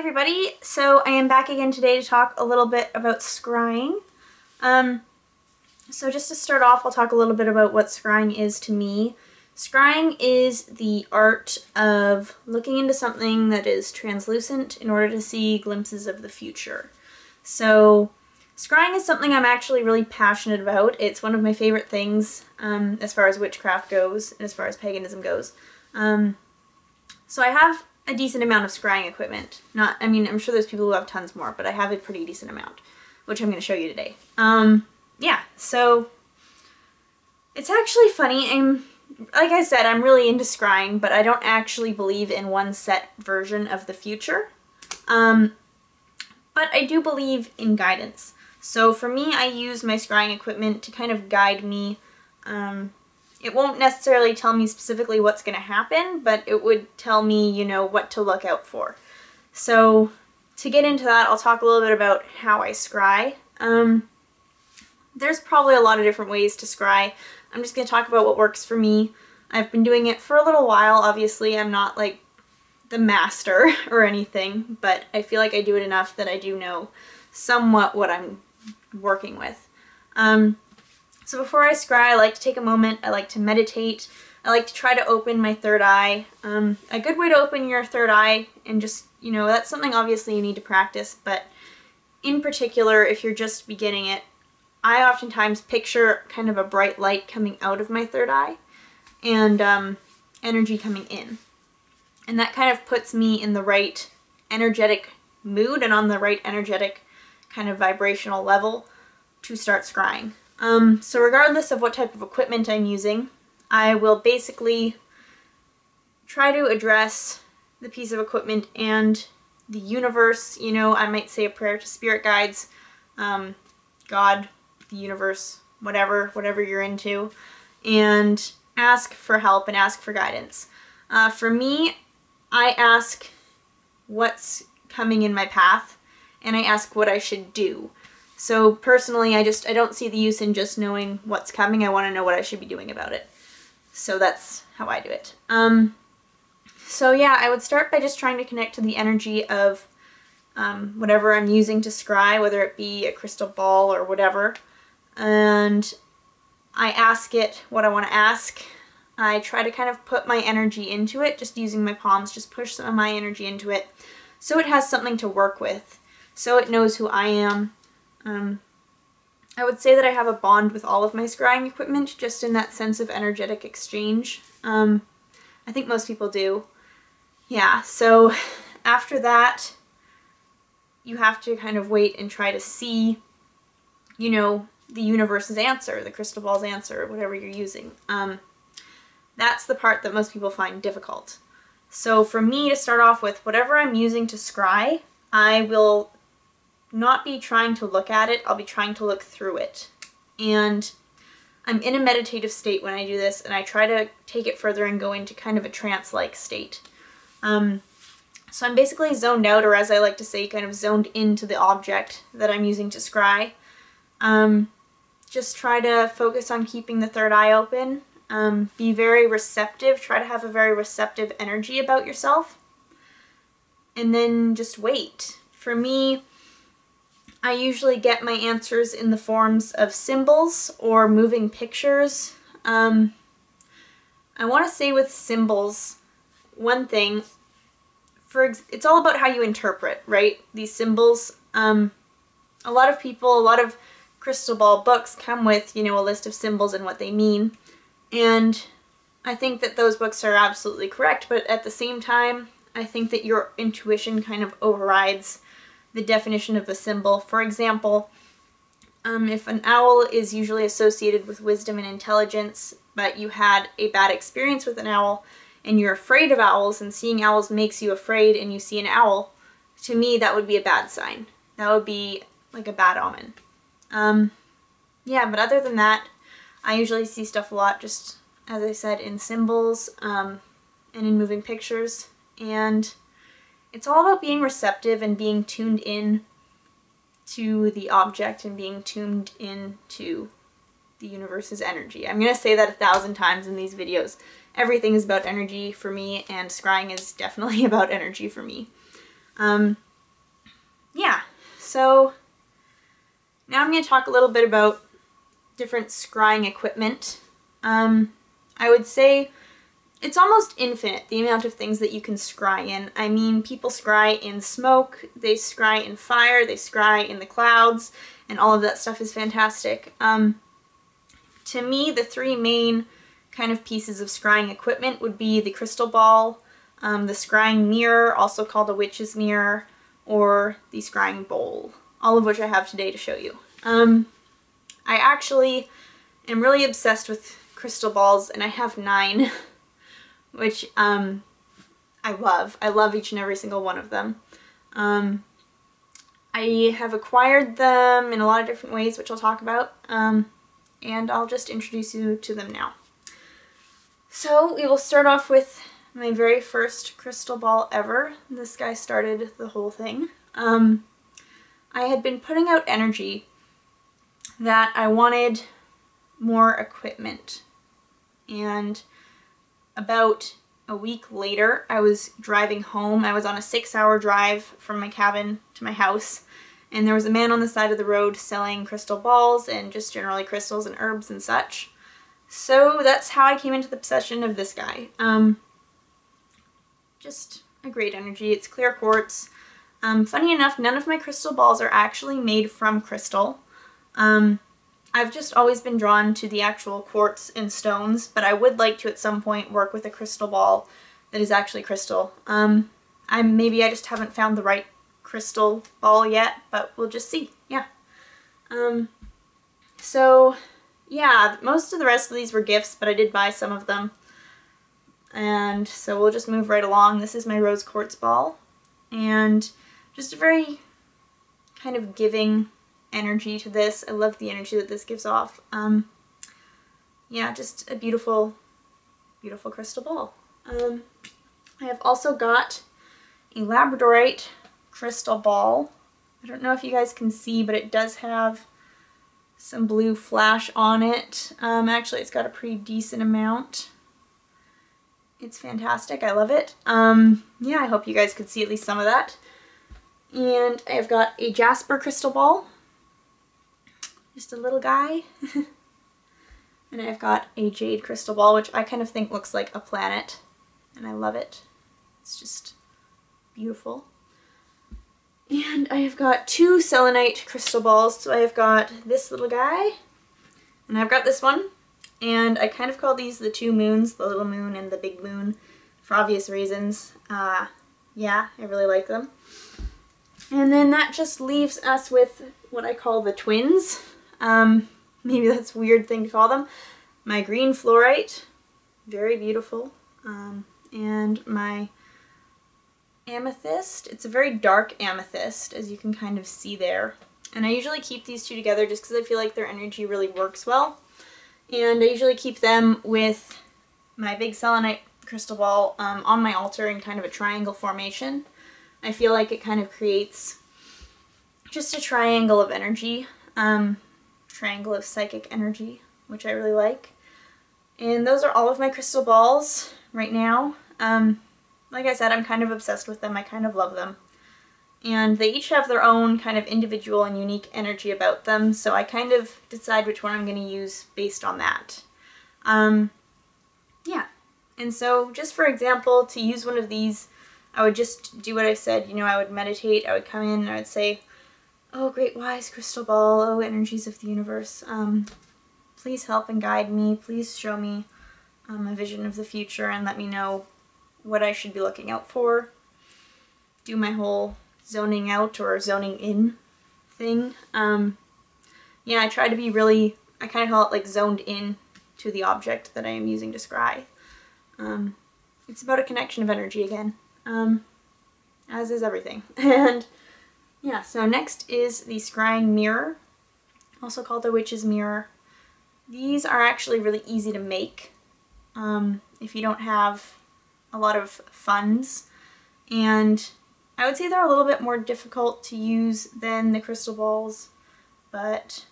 everybody, so I am back again today to talk a little bit about scrying. So just to start off, I'll talk a little bit about what scrying is to me. Scrying is the art of looking into something that is translucent in order to see glimpses of the future. So scrying is something I'm actually really passionate about. It's one of my favorite things as far as witchcraft goes and as far as paganism goes. So I have a decent amount of scrying equipment. I'm sure there's people who have tons more, but I have a pretty decent amount, which I'm going to show you today. Yeah, so it's actually funny. Like I said, I'm really into scrying, but I don't actually believe in one set version of the future. But I do believe in guidance. So for me, I use my scrying equipment to kind of guide me. It won't necessarily tell me specifically what's going to happen, but it would tell me, you know, what to look out for. So to get into that, I'll talk a little bit about how I scry. There's probably a lot of different ways to scry. I'm just going to talk about what works for me. I've been doing it for a little while, obviously. I'm not like the master or anything, but I feel like I do it enough that I do know somewhat what I'm working with. So before I scry, I like to take a moment. I like to meditate. I like to try to open my third eye. A good way to open your third eye, and just, you know, that's something obviously you need to practice, but in particular, if you're just beginning it, I oftentimes picture kind of a bright light coming out of my third eye and energy coming in. And that kind of puts me in the right energetic mood and on the right energetic kind of vibrational level to start scrying. So regardless of what type of equipment I'm using, I will basically try to address the piece of equipment and the universe. You know, I might say a prayer to spirit guides, God, the universe, whatever you're into, and ask for help and ask for guidance. For me, I ask what's coming in my path, and I ask what I should do. So personally, I don't see the use in just knowing what's coming. I want to know what I should be doing about it. So that's how I do it. So yeah, I would start by just trying to connect to the energy of whatever I'm using to scry, whether it be a crystal ball or whatever. And I ask it what I want to ask. I try to kind of put my energy into it, just using my palms, just push some of my energy into it so it has something to work with, so it knows who I am. I would say that I have a bond with all of my scrying equipment, just in that sense of energetic exchange. I think most people do. Yeah, so after that, you have to kind of wait and try to see, you know, the universe's answer, the crystal ball's answer, whatever you're using. That's the part that most people find difficult. So for me, to start off with, whatever I'm using to scry, I will not be trying to look at it, I'll be trying to look through it. And I'm in a meditative state when I do this, and I try to take it further and go into kind of a trance-like state. So I'm basically zoned out, or as I like to say, kind of zoned into the object that I'm using to scry. Just try to focus on keeping the third eye open. Be very receptive, try to have a very receptive energy about yourself. And then just wait. For me, I usually get my answers in the forms of symbols or moving pictures. I want to say with symbols, one thing, it's all about how you interpret, right? These symbols. A lot of people, a lot of crystal ball books come with, you know, a list of symbols and what they mean. And I think that those books are absolutely correct, but at the same time, I think that your intuition kind of overrides the definition of a symbol. For example, if an owl is usually associated with wisdom and intelligence, but you had a bad experience with an owl and you're afraid of owls, and seeing owls makes you afraid, and you see an owl, to me that would be a bad sign. That would be like a bad omen. Yeah, but other than that, I usually see stuff a lot, just as I said, in symbols and in moving pictures. And it's all about being receptive and being tuned in to the object and being tuned in to the universe's energy. I'm going to say that 1,000 times in these videos. Everything is about energy for me, and scrying is definitely about energy for me. yeah, so now I'm going to talk a little bit about different scrying equipment. I would say it's almost infinite, the amount of things that you can scry in. I mean, people scry in smoke, they scry in fire, they scry in the clouds, and all of that stuff is fantastic. To me, the three main kind of pieces of scrying equipment would be the crystal ball, the scrying mirror, also called a witch's mirror, or the scrying bowl, all of which I have today to show you. I actually am really obsessed with crystal balls, and I have 9, which I love. I love each and every single one of them. I have acquired them in a lot of different ways, which I'll talk about, and I'll just introduce you to them now. So we will start off with my very first crystal ball ever. This guy started the whole thing. I had been putting out energy that I wanted more equipment, and about a week later I was driving home. I was on a 6-hour drive from my cabin to my house, and there was a man on the side of the road selling crystal balls and just generally crystals and herbs and such. So that's how I came into the possession of this guy. Just a great energy. It's clear quartz. Funny enough, none of my crystal balls are actually made from crystal. I've just always been drawn to the actual quartz and stones, but I would like to at some point work with a crystal ball that is actually crystal. Maybe I just haven't found the right crystal ball yet, but we'll just see. Yeah. So yeah, most of the rest of these were gifts, but I did buy some of them. And so we'll just move right along. This is my rose quartz ball, and just a very kind of giving energy to this. I love the energy that this gives off. Yeah, just a beautiful, beautiful crystal ball. I have also got a labradorite crystal ball. I don't know if you guys can see, but it does have some blue flash on it. Actually, it's got a pretty decent amount. It's fantastic. I love it. Yeah, I hope you guys could see at least some of that. And I've got a jasper crystal ball. Just a little guy. And I've got a jade crystal ball, which I kind of think looks like a planet. And I love it. It's just beautiful. And I have got 2 selenite crystal balls. So I have got this little guy, and I've got this one. And I kind of call these the 2 moons, the little moon and the big moon, for obvious reasons. Yeah, I really like them. And then that just leaves us with what I call the twins. Maybe that's a weird thing to call them. My green fluorite, very beautiful. And my amethyst. It's a very dark amethyst, as you can kind of see there. And I usually keep these 2 together just because I feel like their energy really works well. And I usually keep them with my big selenite crystal ball on my altar in kind of a triangle formation. I feel like it kind of creates just a triangle of energy, triangle of psychic energy, which I really like. And those are all of my crystal balls right now. Like I said, I'm kind of obsessed with them. I kind of love them. And they each have their own kind of individual and unique energy about them, so I kind of decide which one I'm going to use based on that. Yeah. And so, just for example, to use one of these, I would just do what I said. You know, I would meditate, I would come in, and I would say, "Oh, great wise crystal ball, oh, energies of the universe, please help and guide me, please show me a vision of the future and let me know what I should be looking out for." Do my whole zoning out or zoning in thing. Yeah, I try to be really, I kind of call it like zoned in to the object that I am using to scry. It's about a connection of energy again, as is everything. And yeah, so next is the scrying mirror, also called the witch's mirror. These are actually really easy to make if you don't have a lot of funds, and I would say they're a little bit more difficult to use than the crystal balls, but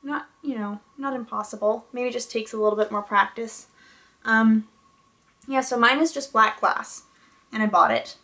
not, you know, not impossible. Maybe just takes a little bit more practice. Yeah, so mine is just black glass, and I bought it.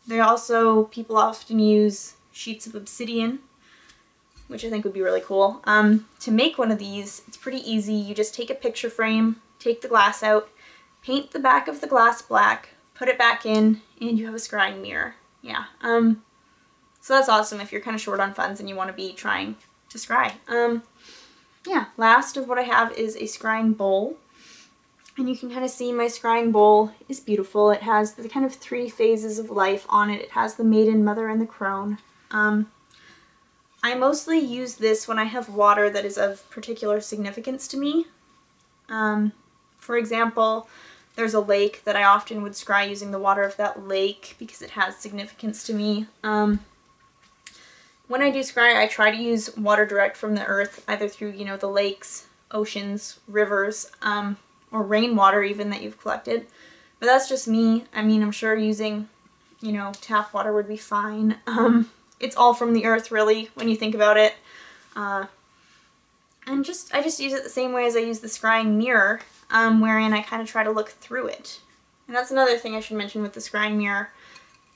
People often use sheets of obsidian, which I think would be really cool. To make one of these, it's pretty easy. You just take a picture frame, take the glass out, paint the back of the glass black, put it back in, and you have a scrying mirror. Yeah. So that's awesome if you're kind of short on funds and you want to be trying to scry. Yeah, last of what I have is a scrying bowl. And you can kind of see my scrying bowl is beautiful. It has the kind of 3 phases of life on it. It has the maiden, mother, and the crone. I mostly use this when I have water that is of particular significance to me. For example, there's a lake that I often would scry using the water of that lake because it has significance to me. When I do scry, I try to use water direct from the earth, either through, you know, the lakes, oceans, rivers, or rainwater even that you've collected. But that's just me. I mean, I'm sure using, you know, tap water would be fine. It's all from the earth, really, when you think about it. And I just use it the same way as I use the scrying mirror, wherein I kind of try to look through it. And that's another thing I should mention with the scrying mirror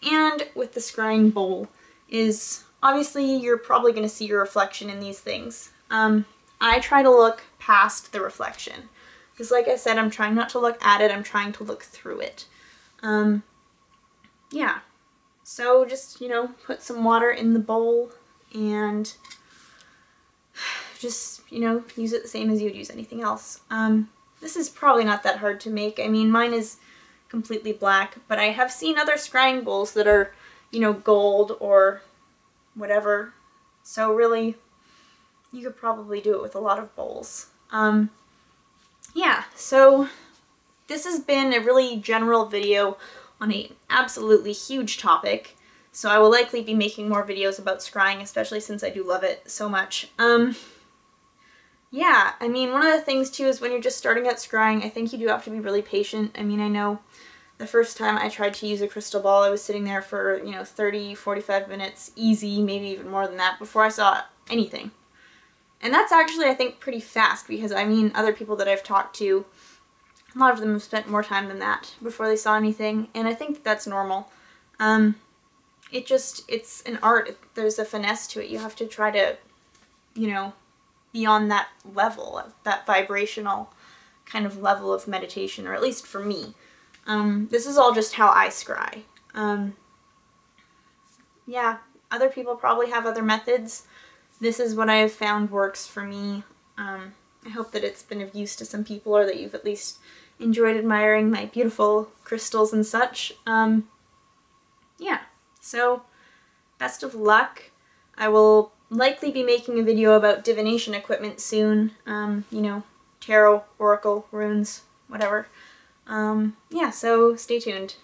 and with the scrying bowl is obviously you're probably going to see your reflection in these things. I try to look past the reflection. Because like I said, I'm trying not to look at it, I'm trying to look through it. Yeah. So just, you know, put some water in the bowl and just, you know, use it the same as you would use anything else. This is probably not that hard to make. I mean, mine is completely black, but I have seen other scrying bowls that are, you know, gold or whatever. So really, you could probably do it with a lot of bowls. Yeah, so this has been a really general video on an absolutely huge topic. So I will likely be making more videos about scrying, especially since I do love it so much. Yeah, I mean, one of the things too is when you're just starting out scrying, I think you do have to be really patient. I mean, I know the first time I tried to use a crystal ball, I was sitting there for, you know, 30, 45 minutes, easy, maybe even more than that, before I saw anything. And that's actually, I think, pretty fast because, I mean, other people that I've talked to, a lot of them have spent more time than that before they saw anything, and I think that's normal. It's an art. There's a finesse to it. You have to try to, you know, be on that level, that vibrational kind of level of meditation, or at least for me. This is all just how I scry. Yeah, other people probably have other methods. This is what I have found works for me. I hope that it's been of use to some people, or that you've at least enjoyed admiring my beautiful crystals and such. Yeah, so best of luck. I will likely be making a video about divination equipment soon. You know, tarot, oracle, runes, whatever. Yeah, so stay tuned.